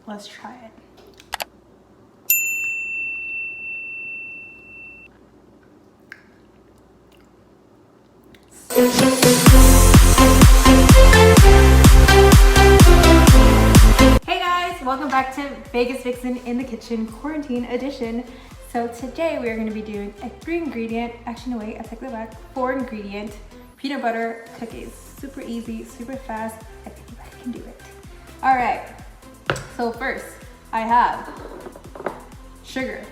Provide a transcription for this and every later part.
let's try it. Hey guys, welcome back to Vegas Vixen in the Kitchen Quarantine Edition. So today we are going to be doing a 3-ingredient, actually no wait, I take that back, 4-ingredient peanut butter cookies. Super easy, super fast. I think you guys can do it. All right, so first I have sugar,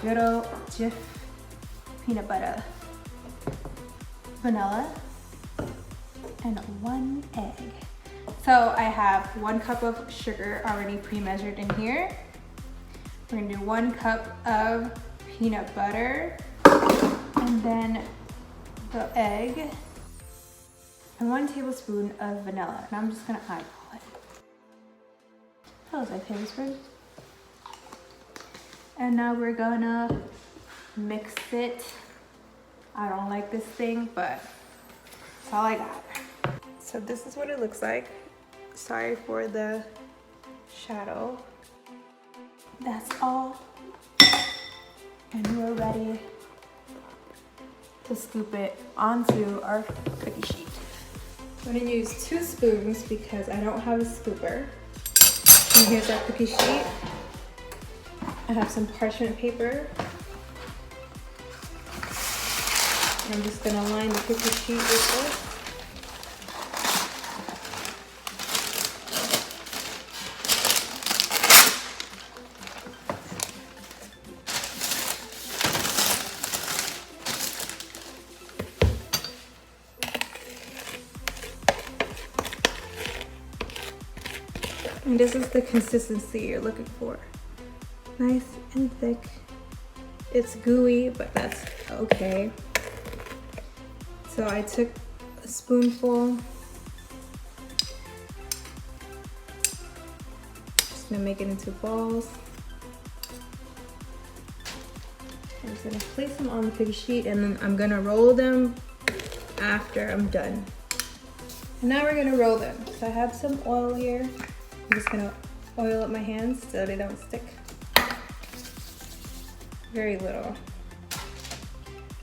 good old Jif peanut butter, vanilla, and 1 egg. So I have 1 cup of sugar already pre-measured in here. We're gonna do 1 cup of peanut butter, and then the egg, and 1 tablespoon of vanilla. And I'm just gonna eyeball it. That was a tablespoon. And now we're gonna mix it. I don't like this thing, but that's all I got. So this is what it looks like. Sorry for the shadow. That's all. And we're ready to scoop it onto our cookie sheet. I'm gonna use 2 spoons because I don't have a scooper. And here's our cookie sheet. I have some parchment paper. And I'm just gonna line the cookie sheet with this. And this is the consistency you're looking for. Nice and thick. It's gooey, but that's okay. So I took a spoonful. Just gonna make it into balls. I'm just gonna place them on the cookie sheet, and then I'm gonna roll them after I'm done. And now we're gonna roll them. So I have some oil here. I'm just gonna oil up my hands so they don't stick. Very little.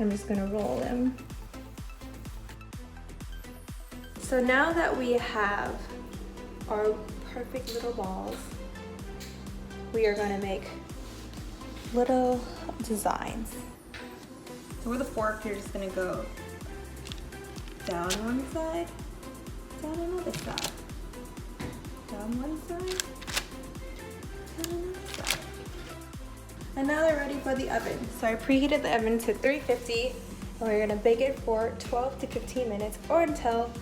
I'm just gonna roll them. So now that we have our perfect little balls, we are gonna make little designs. So with a fork, you're just gonna go down one side, down another side. Down one side, down another side. And now they're ready for the oven. So I preheated the oven to 350, and we're gonna bake it for 12 to 15 minutes or until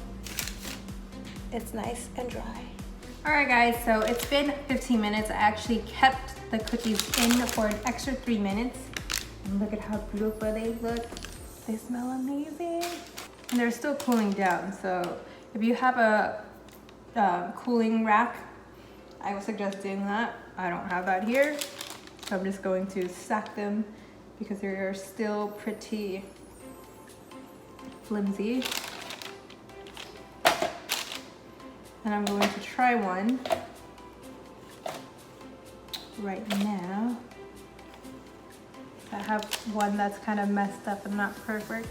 it's nice and dry. All right guys, so it's been 15 minutes. I actually kept the cookies in for an extra 3 minutes. And look at how beautiful they look. They smell amazing. And they're still cooling down. So if you have a cooling rack, I would suggest doing that. I don't have that here, so I'm just going to stack them because they're still pretty flimsy. And I'm going to try one right now. I have one that's kind of messed up and not perfect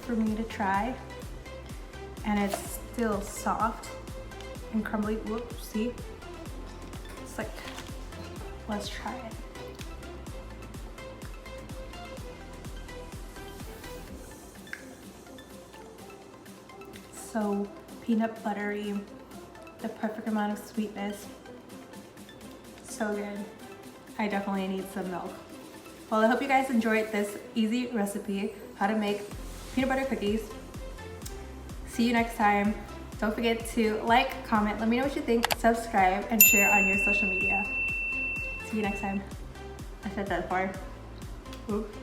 for me to try, and it's still soft and crumbly. Whoops, see? It's like, let's try it. So peanut buttery, the perfect amount of sweetness. So good. I definitely need some milk. Well, I hope you guys enjoyed this easy recipe, how to make peanut butter cookies. See you next time. Don't forget to like, comment, let me know what you think, subscribe, and share on your social media. See you next time. I said that far. Oop.